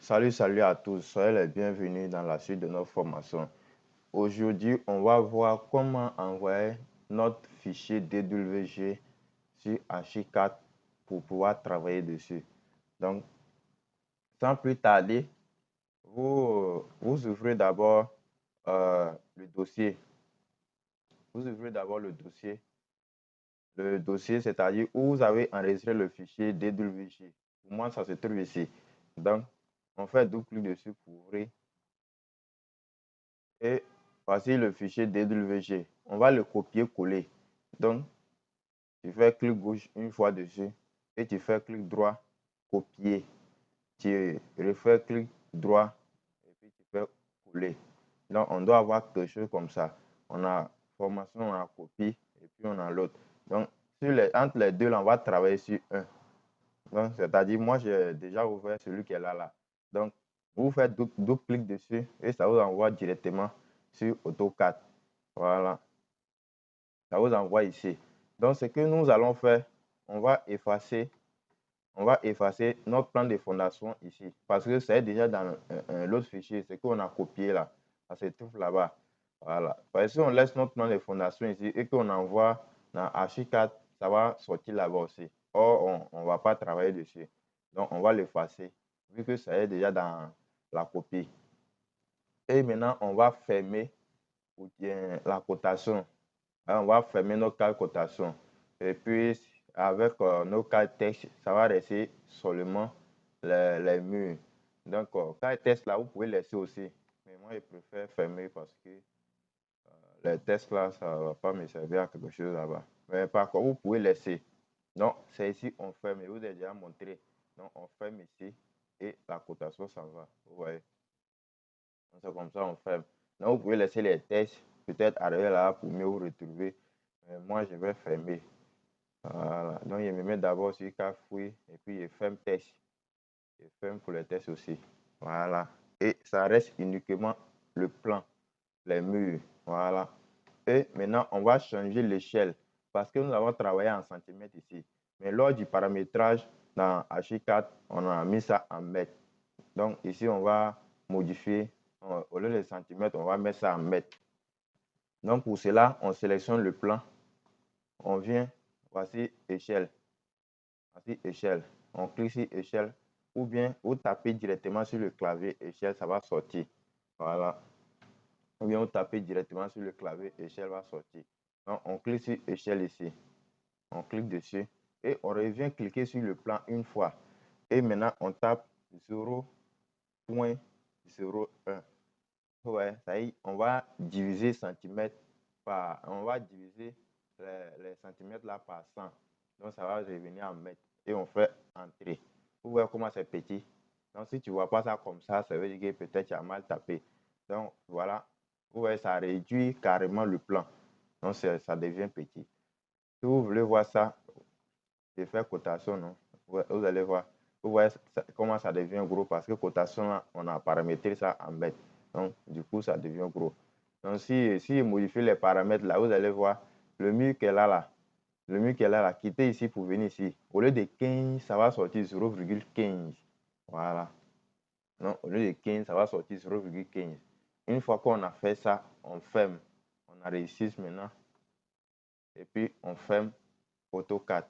Salut à tous, soyez les bienvenus dans la suite de notre formation. Aujourd'hui, on va voir comment envoyer notre fichier DWG sur Archicad pour pouvoir travailler dessus. Donc, sans plus tarder, vous ouvrez d'abord le dossier. Vous ouvrez d'abord le dossier. Le dossier, c'est-à-dire où vous avez enregistré le fichier DWG. Pour moi, ça se trouve ici. Donc, on fait double clic dessus pour ouvrir. Et voici le fichier DWG. On va le copier-coller. Donc, tu fais clic gauche une fois dessus et tu fais clic droit, copier. Tu refais clic droit et puis tu fais coller. Donc, on doit avoir quelque chose comme ça. On a formation, on a copie et puis on a l'autre. Donc, entre les deux, là, on va travailler sur un. Donc, c'est-à-dire, moi, j'ai déjà ouvert celui qui est là. Donc, vous faites double clic dessus et ça vous envoie directement sur AutoCAD. Voilà. Ça vous envoie ici. Donc, ce que nous allons faire, on va effacer notre plan de fondation ici. Parce que c'est déjà dans l'autre fichier, ce qu'on a copié là. Ça se trouve là-bas. Voilà. Parce que si on laisse notre plan de fondation ici et qu'on envoie dans Archicad, ça va sortir là-bas aussi. Or, on ne va pas travailler dessus. Donc, on va l'effacer, vu que ça est déjà dans la copie. Et maintenant, on va fermer ou bien la cotation. Alors, on va fermer nos cartes cotation. Et puis, avec nos cartes texte, ça va rester seulement les murs. Donc, cartes texte là, vous pouvez laisser aussi. Mais moi, je préfère fermer parce que les tests là, ça ne va pas me servir à quelque chose là-bas. Mais par contre, vous pouvez laisser. Donc, c'est ici, on ferme. Je vous ai déjà montré. Donc, on ferme ici et la cotation s'en va. Vous voyez? C'est comme ça, on ferme. Donc, vous pouvez laisser les tests peut-être arriver là pour mieux vous retrouver. Mais moi, je vais fermer. Voilà. Donc, je me mets d'abord sur Cafouille et puis je ferme test. Je ferme pour les tests aussi. Voilà. Et ça reste uniquement le plan, les murs. Voilà. Et maintenant, on va changer l'échelle parce que nous avons travaillé en centimètres ici. Mais lors du paramétrage dans Archicad, on a mis ça en mètres. Donc, ici, on va modifier. Au lieu de centimètres, on va mettre ça en mètres. Donc, pour cela, on sélectionne le plan. On vient, voici échelle. Voici échelle. On clique sur échelle ou bien vous tapez directement sur le clavier échelle, ça va sortir. Voilà. Ou bien vous tapez directement sur le clavier échelle, va sortir. Donc, on clique sur échelle ici. On clique dessus et on revient cliquer sur le plan une fois. Et maintenant, on tape 0.01. Ouais, ça y est, on va diviser centimètres par, on va diviser les centimètres là par 100. Donc, ça va revenir en mètres. Et on fait entrer. Vous voyez comment c'est petit. Donc, si tu ne vois pas ça comme ça veut dire que peut-être tu as mal tapé. Donc, voilà. Vous voyez, ça réduit carrément le plan. Donc, ça devient petit. Si vous voulez voir ça, je fais cotation, non? Vous allez voir. Vous voyez comment ça devient gros parce que cotation, là, on a paramétré ça en mètres. Donc, du coup, ça devient gros. Donc, si je modifie les paramètres là, vous allez voir le mur qu'elle a là. Le mur qu'elle a là, quittez ici pour venir ici. Au lieu de 15, ça va sortir 0,15. Voilà. Non, au lieu de 15, ça va sortir 0,15. Une fois qu'on a fait ça, on ferme. On a réussi maintenant. Et puis, on ferme AutoCAD.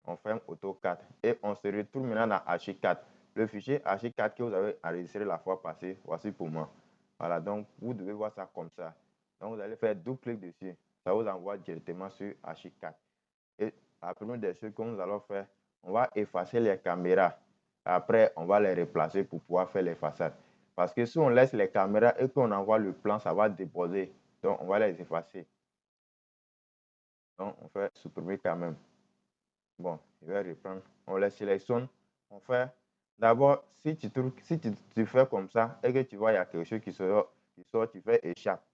On ferme AutoCAD et on se retrouve maintenant dans Archicad. Le fichier Archicad que vous avez enregistré la fois passée, voici pour moi. Voilà, donc vous devez voir ça comme ça. Donc vous allez faire double clic dessus. Ça vous envoie directement sur Archicad. Et la première des choses que nous allons faire, on va effacer les caméras. Après, on va les replacer pour pouvoir faire les façades. Parce que si on laisse les caméras et qu'on envoie le plan, ça va déposer. Donc on va les effacer. Donc on fait supprimer quand même. Bon, je vais reprendre. On les sélectionne. On fait. D'abord, si tu fais comme ça et que tu vois il y a quelque chose qui sort, tu fais échappe.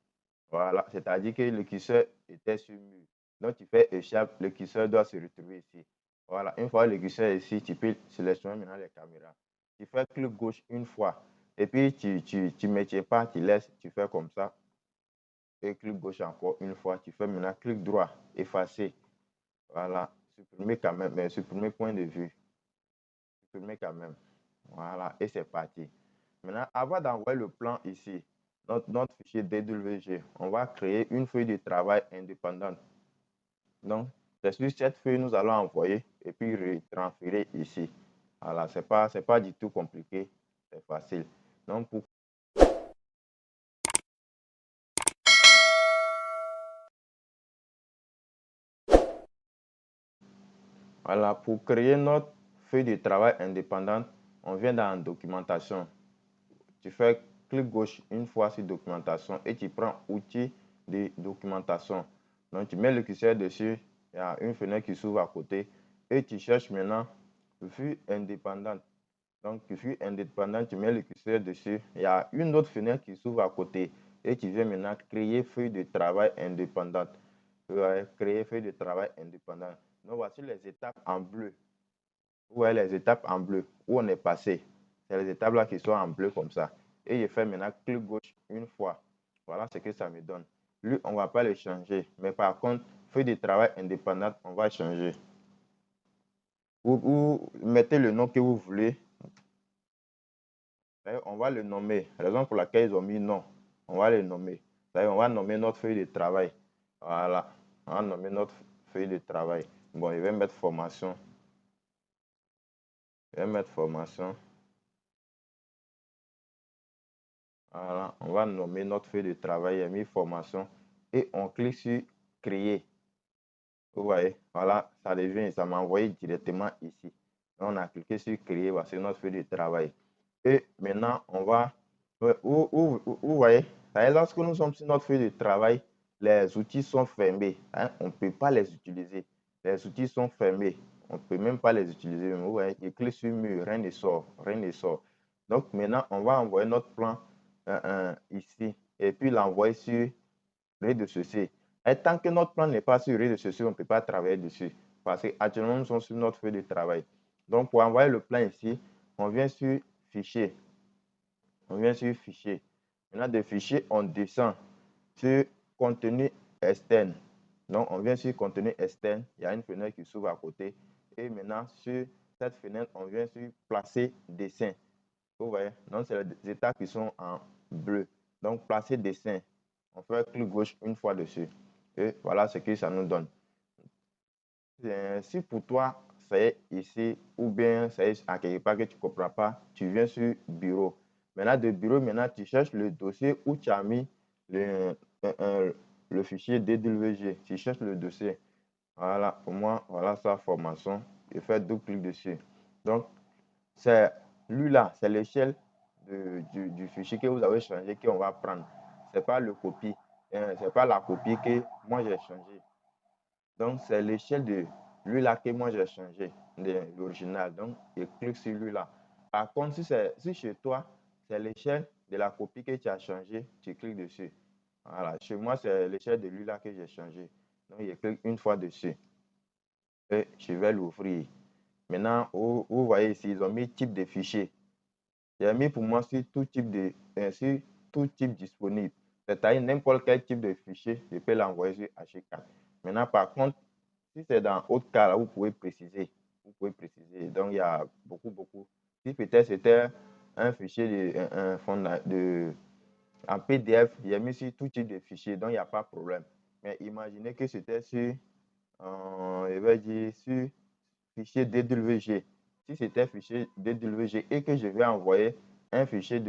Voilà. C'est-à-dire que le curseur était sur le mur. Donc, tu fais échappe. Le curseur doit se retrouver ici. Voilà. Une fois le curseur est ici, tu peux sélectionner maintenant les caméras. Tu fais clic gauche une fois. Et puis, tu ne métiers pas, tu laisses, tu fais comme ça. Et clic gauche encore une fois. Tu fais maintenant clic droit, effacer. Voilà. Supprimer quand même, mais supprimer point de vue. Supprimer quand même. Voilà, et c'est parti. Maintenant, avant d'envoyer le plan ici, notre fichier DWG, on va créer une feuille de travail indépendante. Donc, c'est sur cette feuille nous allons envoyer et puis retransférer ici. Voilà, c'est pas du tout compliqué, c'est facile. Donc, voilà, pour créer notre feuille de travail indépendante, on vient dans documentation. Tu fais clic gauche une fois sur documentation et tu prends outils de documentation. Donc, tu mets le curseur dessus, il y a une fenêtre qui s'ouvre à côté et tu cherches maintenant vue indépendante. Donc, vue indépendante, tu mets le curseur dessus, il y a une autre fenêtre qui s'ouvre à côté et tu viens maintenant créer feuille de travail indépendante. Créer feuille de travail indépendante. Donc, voici les étapes en bleu. Vous voyez les étapes en bleu où on est passé. C'est les étapes là qui sont en bleu comme ça. Et je fais maintenant clic gauche une fois. Voilà ce que ça me donne. Lui, on ne va pas le changer. Mais par contre, feuille de travail indépendante, on va changer. Vous mettez le nom que vous voulez. On va le nommer. La raison pour laquelle ils ont mis non, on va le nommer. On va nommer notre feuille de travail. Voilà. On va nommer notre feuille de travail. Bon, je vais mettre formation. Je vais mettre formation. Voilà, on va nommer notre feuille de travail, mis formation et on clique sur créer. Vous voyez, voilà, ça devient, ça m'a envoyé directement ici. On a cliqué sur créer, voici notre feuille de travail. Et maintenant, on va, vous voyez, lorsque nous sommes sur notre feuille de travail, les outils sont fermés. Hein, on ne peut pas les utiliser. Les outils sont fermés. On ne peut même pas les utiliser. Vous voyez, je clique sur mur, rien ne sort, rien ne sort. Donc maintenant, on va envoyer notre plan ici et puis l'envoyer sur rez-de-chaussée. Et tant que notre plan n'est pas sur rez-de-chaussée, on ne peut pas travailler dessus parce qu'actuellement, nous sommes sur notre feuille de travail. Donc, pour envoyer le plan ici, on vient sur fichier. On vient sur fichier. Maintenant, de fichier, on descend sur contenu externe. Donc, on vient sur contenu externe. Il y a une fenêtre qui s'ouvre à côté. Et maintenant, sur cette fenêtre, on vient sur placer dessin. Vous voyez, donc c'est les étapes qui sont en bleu. Donc, placer dessin. On fait clic gauche une fois dessus. Et voilà ce que ça nous donne. Si pour toi, c'est ici, ou bien c'est à quelque part que tu ne comprends pas, tu viens sur bureau. Maintenant, de bureau, maintenant, tu cherches le dossier où tu as mis le fichier DWG. Tu cherches le dossier. Voilà, pour moi, voilà sa formation. Je fais double clic dessus. Donc, c'est lui là, c'est l'échelle du fichier que vous avez changé qu'on va prendre. Ce n'est pas le copie. C'est pas la copie que moi j'ai changé. Donc, c'est l'échelle de lui là que moi j'ai changé, de l'original. Donc, je clique sur lui là. Par contre, si chez toi, c'est l'échelle de la copie que tu as changé, tu cliques dessus. Voilà. Chez moi, c'est l'échelle de lui là que j'ai changé. Donc, je clique une fois dessus. Et je vais l'ouvrir. Maintenant, vous voyez ici, ils ont mis type de fichier. J'ai mis pour moi sur sur tout type disponible. C'est-à-dire n'importe quel type de fichier, je peux l'envoyer sur H4. Maintenant, par contre, si c'est dans autre cas, là, vous pouvez préciser. Vous pouvez préciser. Donc, il y a beaucoup. Si peut-être c'était un fichier en PDF, j'ai mis sur tout type de fichier, donc il n'y a pas de problème. Mais imaginez que c'était sur, je vais dire, sur fichier DWG. Si c'était fichier DWG et que je vais envoyer un fichier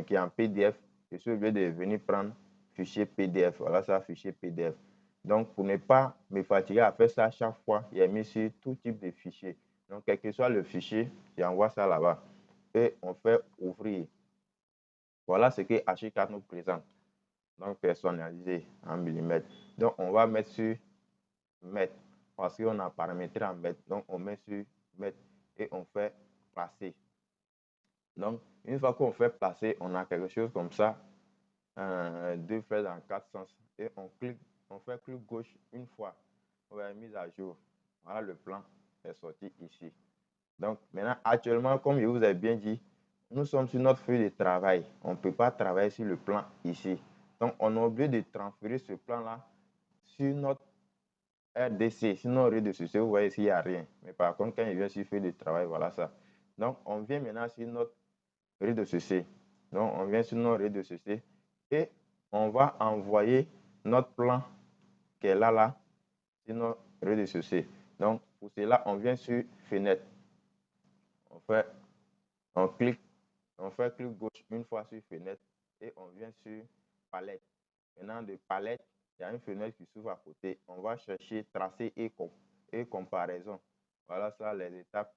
qui est en PDF, je suis obligé de venir prendre fichier PDF. Voilà ça, fichier PDF. Donc, pour ne pas me fatiguer à faire ça à chaque fois, il a mis sur tout type de fichier. Donc, quel que soit le fichier, j'envoie ça là-bas. Et on fait ouvrir. Voilà ce que H4 nous présente. Donc, personnalisé en millimètres. Donc, on va mettre sur mettre parce qu'on a paramétré en mettre. Donc, on met sur mettre et on fait placer. Donc, une fois qu'on fait placer, on a quelque chose comme ça, deux flèches dans quatre sens et on fait clic gauche une fois. On va mise à jour. Voilà, le plan est sorti ici. Donc, maintenant, actuellement, comme je vous ai bien dit, nous sommes sur notre feuille de travail. On ne peut pas travailler sur le plan ici. Donc, on est obligé de transférer ce plan-là sur notre RDC. Sinon, au rez-de-chaussée, vous voyez ici, il n'y a rien. Mais par contre, quand il vient sur feuille de travail, voilà ça. Donc, on vient maintenant sur notre rez-de-chaussée. Donc, on vient sur notre rez-de-chaussée et on va envoyer notre plan qui est là, sur notre rez-de-chaussée. Donc, pour cela, on vient sur fenêtre. On clique, on fait clic gauche une fois sur fenêtre et on vient sur palette. Maintenant, de palette, il y a une fenêtre qui s'ouvre à côté. On va chercher tracer et comparaison. Voilà ça les étapes.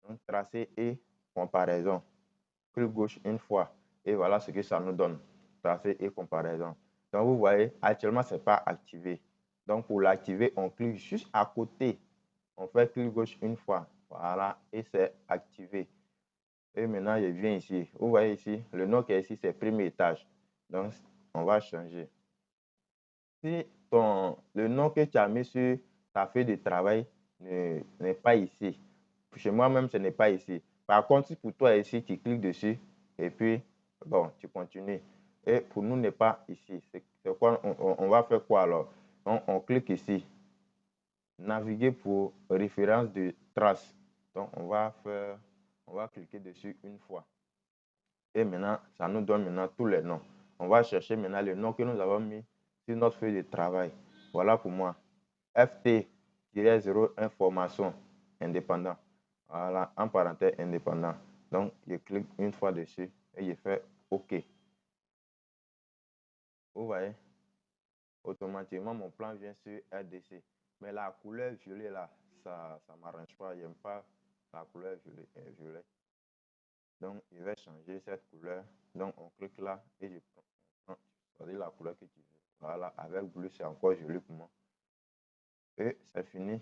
Donc, tracer et comparaison. Clic gauche une fois et voilà ce que ça nous donne. Tracer et comparaison. Donc, vous voyez, actuellement, ce n'est pas activé. Donc, pour l'activer, on clique juste à côté. On fait clic gauche une fois. Voilà, et c'est activé. Et maintenant, je viens ici. Vous voyez ici, le nom qui est ici, c'est premier étage. Donc, on va changer. Si le nom que tu as mis sur ta feuille de travail n'est pas ici, chez moi-même, ce n'est pas ici. Par contre, si pour toi ici, tu cliques dessus et puis, bon, tu continues. Et pour nous, n'est pas ici. C'est quoi, on va faire quoi alors? Donc, on clique ici. Naviguer pour référence de trace. Donc, on va cliquer dessus une fois. Et maintenant, ça nous donne maintenant tous les noms. On va chercher maintenant le nom que nous avons mis sur notre feuille de travail. Voilà pour moi. FT-0 information indépendant. Voilà, en parenthèse indépendant. Donc, je clique une fois dessus et je fais OK. Vous voyez, automatiquement, mon plan vient sur RDC. Mais la couleur violet là, ça ne m'arrange pas. Je n'aime pas la couleur violet. Donc, je vais changer cette couleur. Donc, on clique là et je prends la couleur que tu veux. Voilà, avec bleu, c'est encore joli pour moi. Et c'est fini.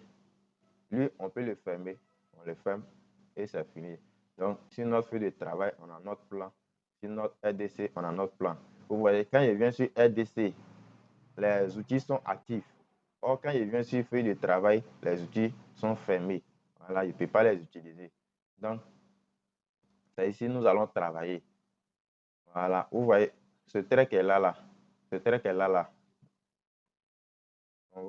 Lui, on peut le fermer. On le ferme et c'est fini. Donc, sur notre feuille de travail, on a notre plan. Sur notre RDC, on a notre plan. Vous voyez, quand je viens sur RDC, les outils sont actifs. Or, quand je viens sur feuille de travail, les outils sont fermés. Voilà, je ne peux pas les utiliser. Donc, c'est ici nous allons travailler. Voilà, vous voyez, ce trait qui est là. Ce trait qui est là. On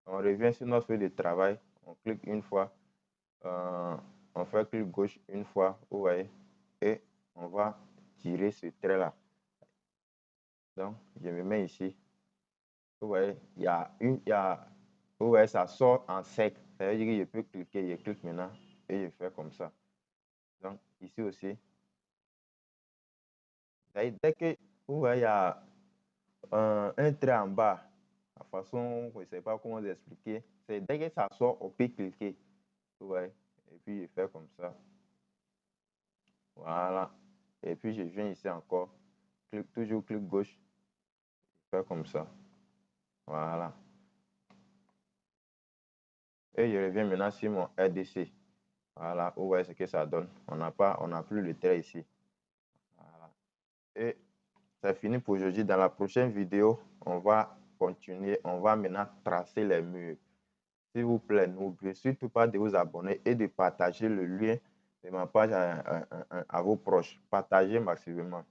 revient sur notre feuille de travail, on clique une fois, on fait clic gauche une fois, vous voyez, et on va tirer ce trait là. Donc, je me mets ici. Vous voyez, vous voyez, ça sort en sec. Ça veut dire que je peux cliquer, je clique maintenant et je fais comme ça. Donc, ici aussi. Dès que vous voyez, il y a un trait en bas, la façon, je ne sais pas comment vous expliquer, c'est dès que ça sort, on peut cliquer. Vous voyez, et puis je fais comme ça. Voilà. Et puis je viens ici encore. Toujours clic gauche. Je fais comme ça. Voilà. Et je reviens maintenant sur mon RDC. Voilà. Vous voyez ce que ça donne. On n'a plus le trait ici. Voilà. Et c'est fini pour aujourd'hui. Dans la prochaine vidéo, on va continuer. On va maintenant tracer les murs. S'il vous plaît, n'oubliez surtout pas de vous abonner et de partager le lien de ma page à vos proches. Partagez massivement.